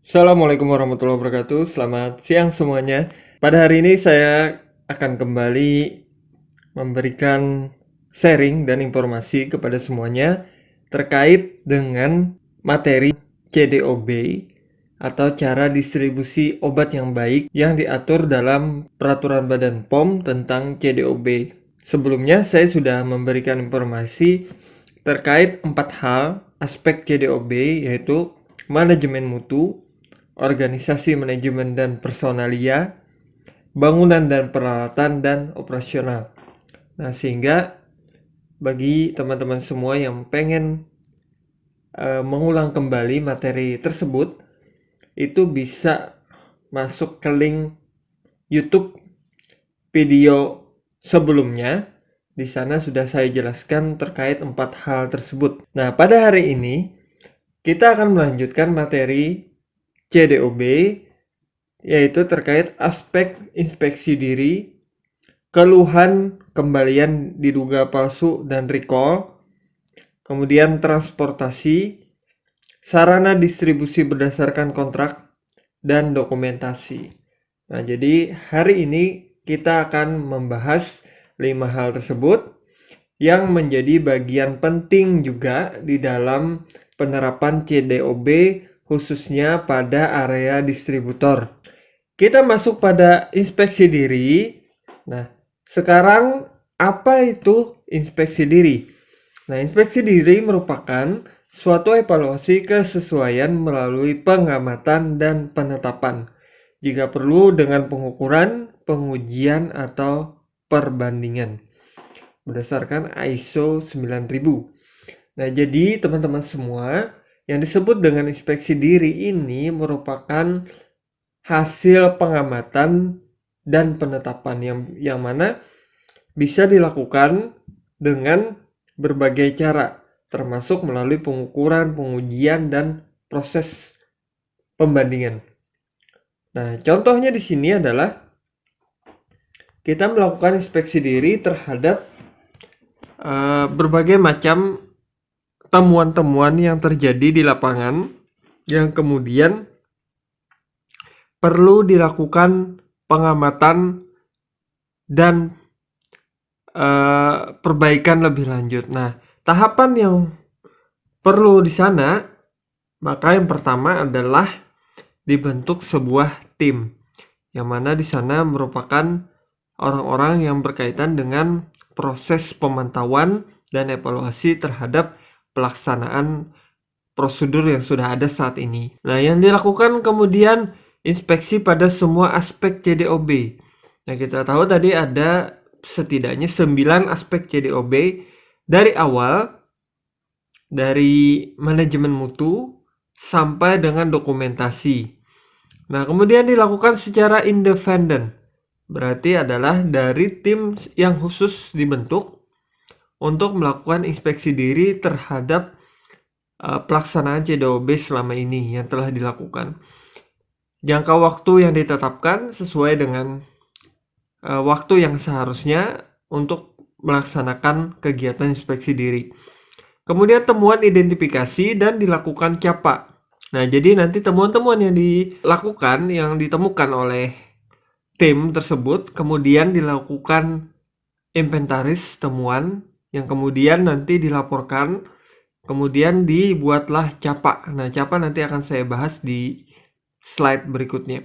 Assalamualaikum warahmatullahi wabarakatuh. Selamat siang semuanya. Pada hari ini saya akan kembali memberikan sharing dan informasi kepada semuanya terkait dengan materi CDOB atau cara distribusi obat yang baik yang diatur dalam Peraturan Badan POM tentang CDOB. Sebelumnya saya sudah memberikan informasi terkait 4 hal aspek CDOB, yaitu manajemen mutu, organisasi manajemen dan personalia, bangunan dan peralatan, dan operasional. Nah, sehingga bagi teman-teman semua yang pengen mengulang kembali materi tersebut, itu bisa masuk ke link YouTube video sebelumnya. Di sana sudah saya jelaskan terkait 4 hal tersebut. Nah, pada hari ini kita akan melanjutkan materi CDOB, yaitu terkait aspek inspeksi diri, keluhan kembalian diduga palsu dan recall, kemudian transportasi, sarana distribusi berdasarkan kontrak, dan dokumentasi. Nah, jadi hari ini kita akan membahas 5 hal tersebut yang menjadi bagian penting juga di dalam penerapan CDOB, khususnya pada area distributor. Kita masuk pada inspeksi diri. Nah, sekarang apa itu inspeksi diri? Nah, inspeksi diri merupakan suatu evaluasi kesesuaian melalui pengamatan dan penetapan. Jika perlu dengan pengukuran, pengujian, atau perbandingan berdasarkan ISO 9000. Nah, jadi teman-teman semua, yang disebut dengan inspeksi diri ini merupakan hasil pengamatan dan penetapan yang mana bisa dilakukan dengan berbagai cara, termasuk melalui pengukuran, pengujian, dan proses pembandingan. Nah, contohnya di sini adalah kita melakukan inspeksi diri terhadap berbagai macam temuan-temuan yang terjadi di lapangan yang kemudian perlu dilakukan pengamatan dan perbaikan lebih lanjut. Nah, tahapan yang perlu di sana, maka yang pertama adalah dibentuk sebuah tim, yang mana di sana merupakan orang-orang yang berkaitan dengan proses pemantauan dan evaluasi terhadap pelaksanaan prosedur yang sudah ada saat ini. Nah, yang dilakukan kemudian inspeksi pada semua aspek CDOB. Nah, kita tahu tadi ada setidaknya 9 aspek CDOB dari awal, dari manajemen mutu sampai dengan dokumentasi. Nah, kemudian dilakukan secara independen. Berarti adalah dari tim yang khusus dibentuk untuk melakukan inspeksi diri terhadap pelaksanaan CDOB selama ini yang telah dilakukan. Jangka waktu yang ditetapkan sesuai dengan waktu yang seharusnya untuk melaksanakan kegiatan inspeksi diri. Kemudian temuan identifikasi dan dilakukan capa. Nah, jadi nanti temuan-temuan yang dilakukan, yang ditemukan oleh tim tersebut, kemudian dilakukan inventaris temuan yang kemudian nanti dilaporkan, kemudian dibuatlah capa. Nah, capa nanti akan saya bahas di slide berikutnya.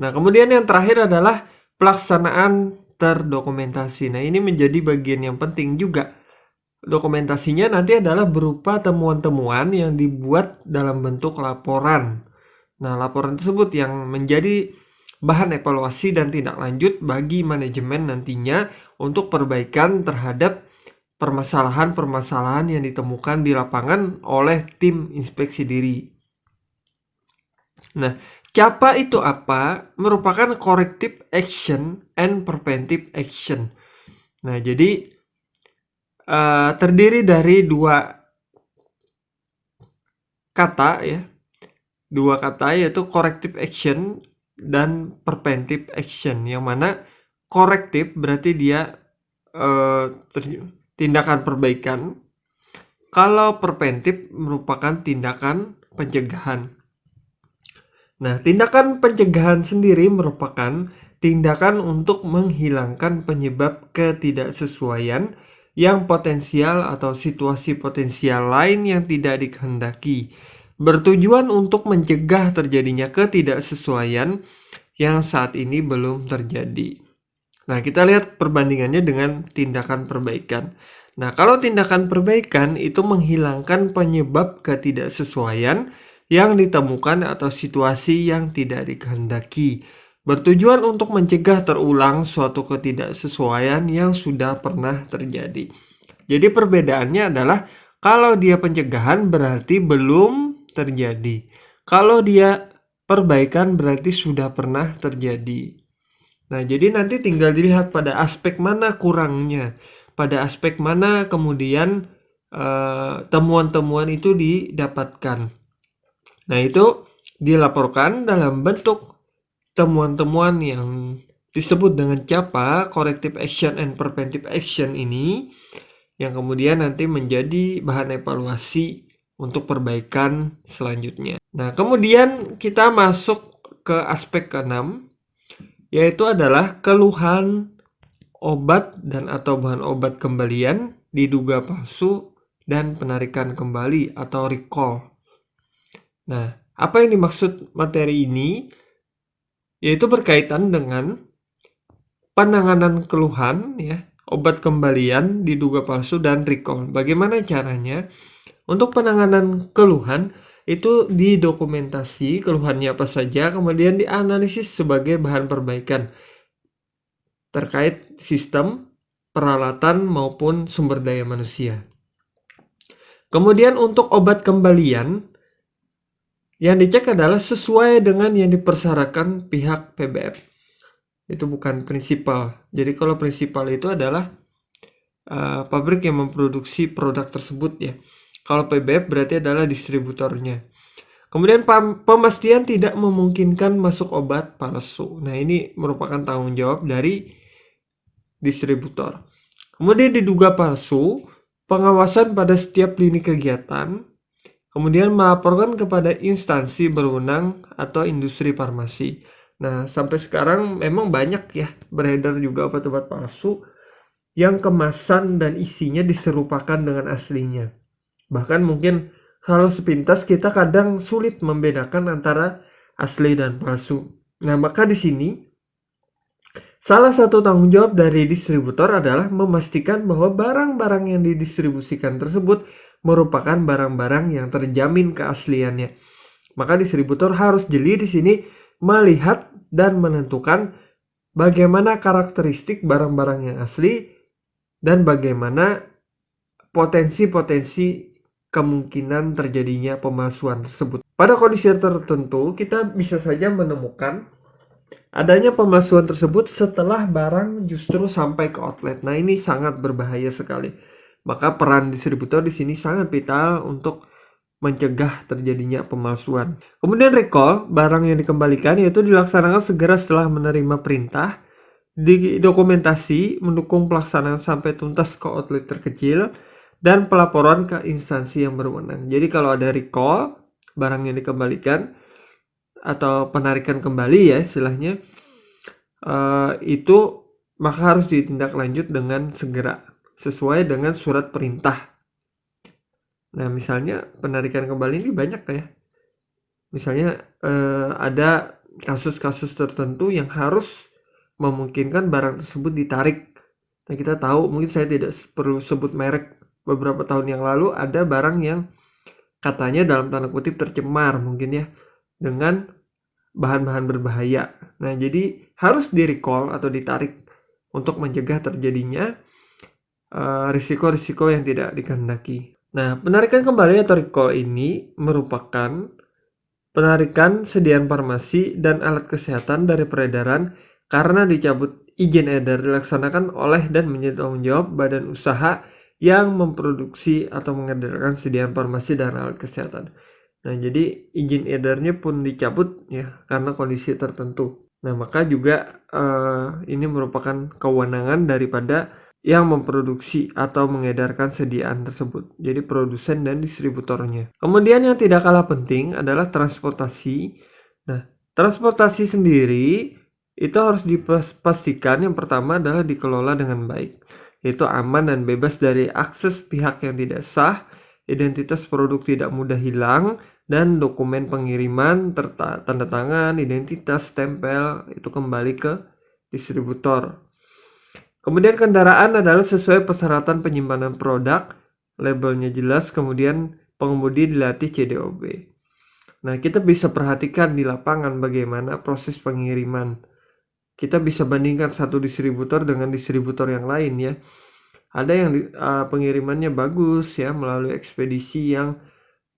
Nah, kemudian yang terakhir adalah pelaksanaan terdokumentasi. Nah, ini menjadi bagian yang penting juga. Dokumentasinya nanti adalah berupa temuan-temuan yang dibuat dalam bentuk laporan. Nah, laporan tersebut yang menjadi bahan evaluasi dan tindak lanjut bagi manajemen nantinya untuk perbaikan terhadap permasalahan-permasalahan yang ditemukan di lapangan oleh tim inspeksi diri. Nah, CAPA itu apa? Merupakan corrective action and preventive action. Nah, jadi terdiri dari dua kata ya. Dua kata yaitu corrective action dan preventive action. Yang mana corrective berarti dia tindakan perbaikan. Kalau preventif merupakan tindakan pencegahan. Nah, tindakan pencegahan sendiri merupakan tindakan untuk menghilangkan penyebab ketidaksesuaian yang potensial atau situasi potensial lain yang tidak dikehendaki, bertujuan untuk mencegah terjadinya ketidaksesuaian yang saat ini belum terjadi. Nah, kita lihat perbandingannya dengan tindakan perbaikan. Nah, kalau tindakan perbaikan itu menghilangkan penyebab ketidaksesuaian yang ditemukan atau situasi yang tidak dikehendaki, bertujuan untuk mencegah terulang suatu ketidaksesuaian yang sudah pernah terjadi. Jadi perbedaannya adalah kalau dia pencegahan berarti belum terjadi. Kalau dia perbaikan berarti sudah pernah terjadi. Nah, jadi nanti tinggal dilihat pada aspek mana kurangnya, pada aspek mana kemudian temuan-temuan itu didapatkan. Nah, itu dilaporkan dalam bentuk temuan-temuan yang disebut dengan CAPA, Corrective Action and Preventive Action ini, yang kemudian nanti menjadi bahan evaluasi untuk perbaikan selanjutnya. Nah, kemudian kita masuk ke aspek ke-6, yaitu adalah keluhan obat dan atau bahan obat kembalian diduga palsu dan penarikan kembali atau recall. Nah, apa yang dimaksud materi ini? Yaitu berkaitan dengan penanganan keluhan ya, obat kembalian diduga palsu dan recall. Bagaimana caranya? Untuk penanganan keluhan itu didokumentasi keluhannya apa saja, kemudian dianalisis sebagai bahan perbaikan terkait sistem, peralatan maupun sumber daya manusia. Kemudian untuk obat kembalian yang dicek adalah sesuai dengan yang dipersyaratkan pihak PBF. Itu bukan prinsipal. Jadi kalau prinsipal itu adalah pabrik yang memproduksi produk tersebut ya. Kalau PBF berarti adalah distributornya. Kemudian pemastian tidak memungkinkan masuk obat palsu. Nah, ini merupakan tanggung jawab dari distributor. Kemudian diduga palsu, pengawasan pada setiap lini kegiatan, kemudian melaporkan kepada instansi berwenang atau industri farmasi. Nah, sampai sekarang memang banyak ya beredar juga obat-obat palsu yang kemasan dan isinya diserupakan dengan aslinya. Bahkan mungkin kalau sepintas kita kadang sulit membedakan antara asli dan palsu. Nah, maka di sini salah satu tanggung jawab dari distributor adalah memastikan bahwa barang-barang yang didistribusikan tersebut merupakan barang-barang yang terjamin keasliannya. Maka distributor harus jeli di sini melihat dan menentukan bagaimana karakteristik barang-barang yang asli dan bagaimana potensi-potensi kemungkinan terjadinya pemalsuan tersebut. Pada kondisi tertentu, kita bisa saja menemukan adanya pemalsuan tersebut setelah barang justru sampai ke outlet. Nah, ini sangat berbahaya sekali. Maka peran distributor di sini sangat vital untuk mencegah terjadinya pemalsuan. Kemudian recall, barang yang dikembalikan yaitu dilaksanakan segera setelah menerima perintah, didokumentasi, mendukung pelaksanaan sampai tuntas ke outlet terkecil, dan pelaporan ke instansi yang berwenang. Jadi kalau ada recall, barang yang dikembalikan atau penarikan kembali ya istilahnya, itu maka harus ditindaklanjut dengan segera sesuai dengan surat perintah. Nah, misalnya penarikan kembali ini banyak ya. Misalnya ada kasus-kasus tertentu yang harus memungkinkan barang tersebut ditarik. Nah, kita tahu, mungkin saya tidak perlu sebut merek, beberapa tahun yang lalu ada barang yang katanya dalam tanda kutip tercemar mungkin ya dengan bahan-bahan berbahaya. Nah, jadi harus di-recall atau ditarik untuk mencegah terjadinya risiko-risiko yang tidak dikehendaki. Nah, penarikan kembali atau recall ini merupakan penarikan sediaan farmasi dan alat kesehatan dari peredaran karena dicabut izin edar dilaksanakan oleh dan menjadi tanggung jawab badan usaha yang memproduksi atau mengedarkan sediaan farmasi dan alat kesehatan. Nah, jadi izin edarnya pun dicabut ya karena kondisi tertentu. Nah, maka juga ini merupakan kewenangan daripada yang memproduksi atau mengedarkan sediaan tersebut. Jadi produsen dan distributornya. Kemudian yang tidak kalah penting adalah transportasi Nah, transportasi sendiri itu harus dipastikan yang pertama adalah dikelola dengan baik, yaitu aman dan bebas dari akses pihak yang tidak sah, identitas produk tidak mudah hilang, dan dokumen pengiriman, tanda tangan, identitas, stempel itu kembali ke distributor. Kemudian kendaraan adalah sesuai persyaratan penyimpanan produk, labelnya jelas, kemudian pengemudi dilatih CDOB. Nah, kita bisa perhatikan di lapangan bagaimana proses pengiriman. Kita bisa bandingkan satu distributor dengan distributor yang lain ya. Ada yang pengirimannya bagus ya melalui ekspedisi yang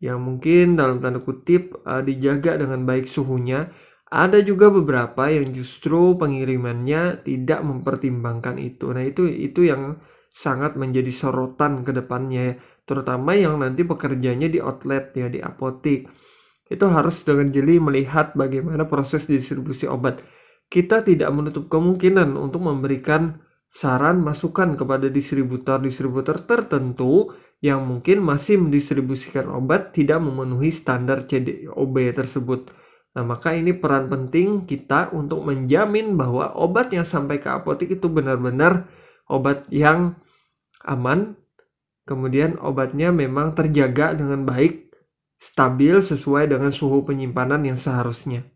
mungkin dalam tanda kutip dijaga dengan baik suhunya. Ada juga beberapa yang justru pengirimannya tidak mempertimbangkan itu. Nah, itu yang sangat menjadi sorotan ke depannya ya. Terutama yang nanti bekerjanya di outlet ya, di apotik. Itu harus dengan jeli melihat bagaimana proses distribusi obat. Kita tidak menutup kemungkinan untuk memberikan saran masukan kepada distributor-distributor tertentu yang mungkin masih mendistribusikan obat tidak memenuhi standar CDOB tersebut. Nah, maka ini peran penting kita untuk menjamin bahwa obat yang sampai ke apotek itu benar-benar obat yang aman, kemudian obatnya memang terjaga dengan baik, stabil sesuai dengan suhu penyimpanan yang seharusnya.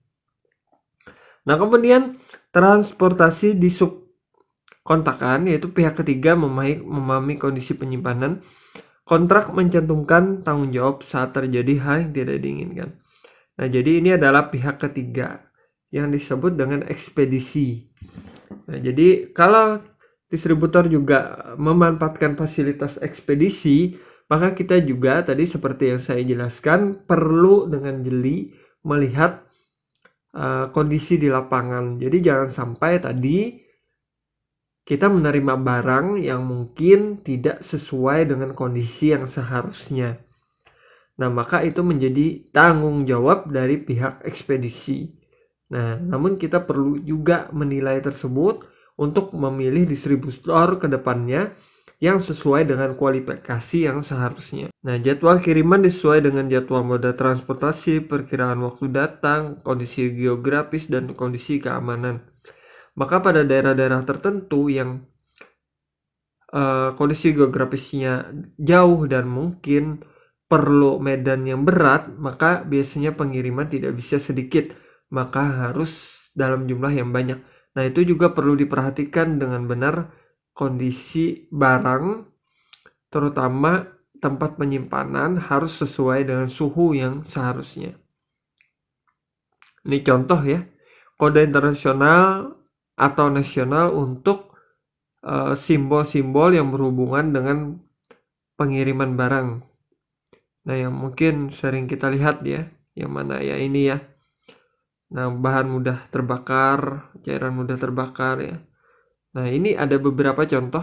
Nah, kemudian transportasi di subkontrakan, yaitu pihak ketiga memahami kondisi penyimpanan. Kontrak mencantumkan tanggung jawab saat terjadi hal yang tidak diinginkan. Nah, jadi ini adalah pihak ketiga yang disebut dengan ekspedisi. Nah, jadi kalau distributor juga memanfaatkan fasilitas ekspedisi, maka kita juga tadi seperti yang saya jelaskan perlu dengan jeli melihat kondisi di lapangan. Jadi jangan sampai tadi kita menerima barang yang mungkin tidak sesuai dengan kondisi yang seharusnya. Nah, maka itu menjadi tanggung jawab dari pihak ekspedisi. Nah, namun kita perlu juga menilai tersebut untuk memilih distributor ke depannya yang sesuai dengan kualifikasi yang seharusnya. Nah, jadwal kiriman disesuai dengan jadwal moda transportasi, perkiraan waktu datang, kondisi geografis, dan kondisi keamanan. Maka pada daerah-daerah tertentu yang kondisi geografisnya jauh dan mungkin perlu medan yang berat, maka biasanya pengiriman tidak bisa sedikit, maka harus dalam jumlah yang banyak. Nah, itu juga perlu diperhatikan dengan benar kondisi barang, terutama tempat penyimpanan harus sesuai dengan suhu yang seharusnya. Ini contoh ya, kode internasional atau nasional untuk simbol-simbol yang berhubungan dengan pengiriman barang. Nah, yang mungkin sering kita lihat ya, yang mana ya ini ya. Nah, bahan mudah terbakar, cairan mudah terbakar ya. Nah, ini ada beberapa contoh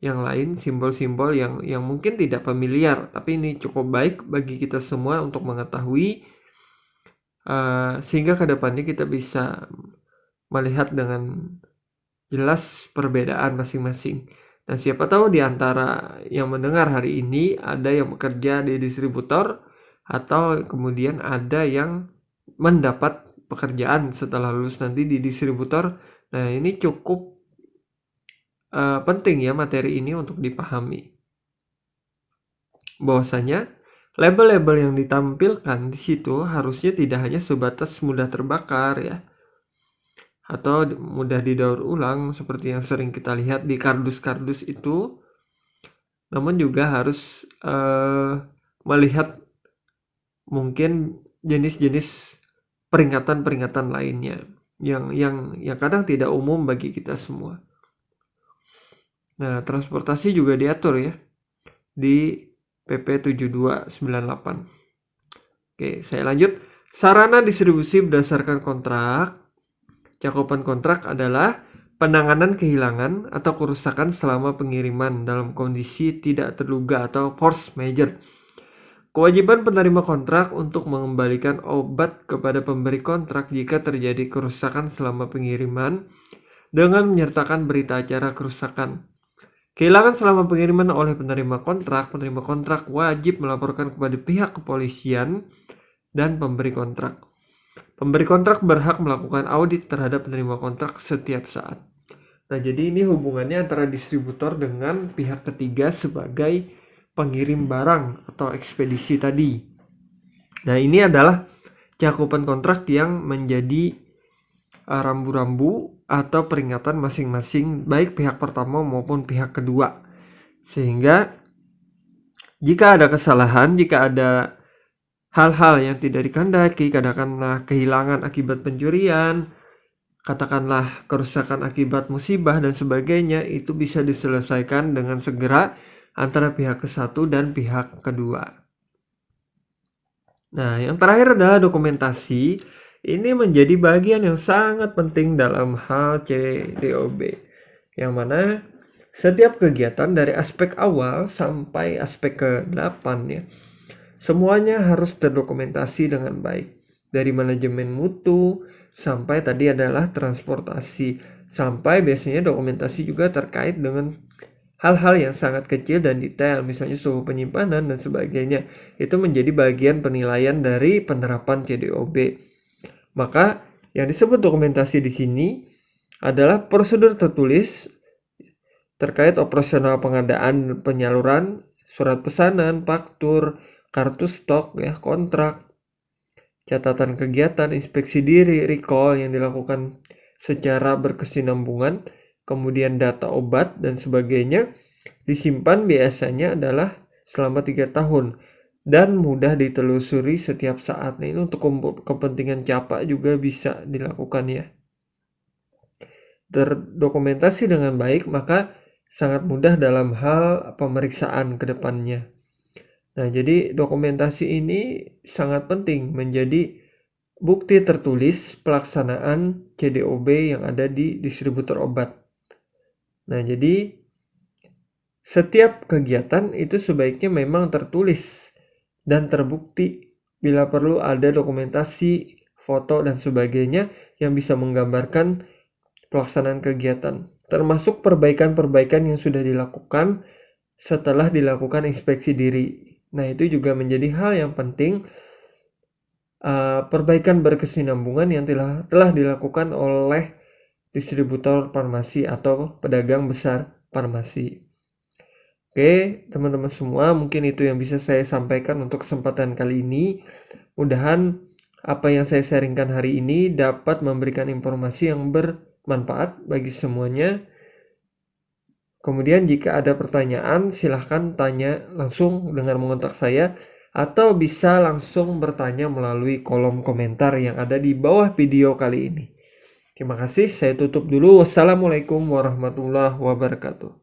yang lain, simbol-simbol yang mungkin tidak familiar, tapi ini cukup baik bagi kita semua untuk mengetahui sehingga kedepannya kita bisa melihat dengan jelas perbedaan masing-masing. Nah, siapa tahu di antara yang mendengar hari ini ada yang bekerja di distributor atau kemudian ada yang mendapat pekerjaan setelah lulus nanti di distributor. Nah, ini cukup penting ya materi ini untuk dipahami. Bahwasanya label-label yang ditampilkan di situ harusnya tidak hanya sebatas mudah terbakar ya, atau mudah didaur ulang seperti yang sering kita lihat di kardus-kardus itu, namun juga harus melihat mungkin jenis-jenis peringatan-peringatan lainnya yang kadang tidak umum bagi kita semua. Nah, transportasi juga diatur ya di PP 7298. Oke, saya lanjut. Sarana distribusi berdasarkan kontrak. Cakupan kontrak adalah penanganan kehilangan atau kerusakan selama pengiriman dalam kondisi tidak terduga atau force majeure. Kewajiban penerima kontrak untuk mengembalikan obat kepada pemberi kontrak jika terjadi kerusakan selama pengiriman dengan menyertakan berita acara kerusakan. Kehilangan selama pengiriman oleh penerima kontrak wajib melaporkan kepada pihak kepolisian dan pemberi kontrak. Pemberi kontrak berhak melakukan audit terhadap penerima kontrak setiap saat. Nah, jadi ini hubungannya antara distributor dengan pihak ketiga sebagai pengirim barang atau ekspedisi tadi. Nah, ini adalah cakupan kontrak yang menjadi rambu-rambu atau peringatan masing-masing baik pihak pertama maupun pihak kedua. Sehingga jika ada kesalahan, jika ada hal-hal yang tidak dikehendaki, katakanlah kehilangan akibat pencurian, katakanlah kerusakan akibat musibah dan sebagainya, itu bisa diselesaikan dengan segera antara pihak ke satu dan pihak kedua. Nah, yang terakhir adalah dokumentasi. Ini menjadi bagian yang sangat penting dalam hal CDOB, yang mana setiap kegiatan dari aspek awal sampai aspek ke-8 ya, semuanya harus terdokumentasi dengan baik. Dari manajemen mutu sampai tadi adalah transportasi, sampai biasanya dokumentasi juga terkait dengan hal-hal yang sangat kecil dan detail, misalnya suhu penyimpanan dan sebagainya. Itu menjadi bagian penilaian dari penerapan CDOB. Maka yang disebut dokumentasi di sini adalah prosedur tertulis terkait operasional pengadaan penyaluran, surat pesanan, faktur, kartu stok ya, kontrak, catatan kegiatan, inspeksi diri, recall yang dilakukan secara berkesinambungan, kemudian data obat dan sebagainya disimpan biasanya adalah selama 3 tahun dan mudah ditelusuri setiap saat. Nah, ini untuk kepentingan CAPA juga bisa dilakukan ya. Terdokumentasi dengan baik, maka sangat mudah dalam hal pemeriksaan ke depannya. Nah, jadi dokumentasi ini sangat penting menjadi bukti tertulis pelaksanaan CDOB yang ada di distributor obat. Nah, jadi setiap kegiatan itu sebaiknya memang tertulis dan terbukti. Bila perlu ada dokumentasi, foto dan sebagainya yang bisa menggambarkan pelaksanaan kegiatan, termasuk perbaikan-perbaikan yang sudah dilakukan setelah dilakukan inspeksi diri. Nah, itu juga menjadi hal yang penting. Perbaikan berkesinambungan yang telah dilakukan oleh distributor farmasi atau pedagang besar farmasi. Oke, teman-teman semua, mungkin itu yang bisa saya sampaikan untuk kesempatan kali ini. Mudahan apa yang saya sharingkan hari ini dapat memberikan informasi yang bermanfaat bagi semuanya. Kemudian jika ada pertanyaan, silahkan tanya langsung dengan mengontak saya, atau bisa langsung bertanya melalui kolom komentar yang ada di bawah video kali ini. Terima kasih, saya tutup dulu. Wassalamualaikum warahmatullahi wabarakatuh.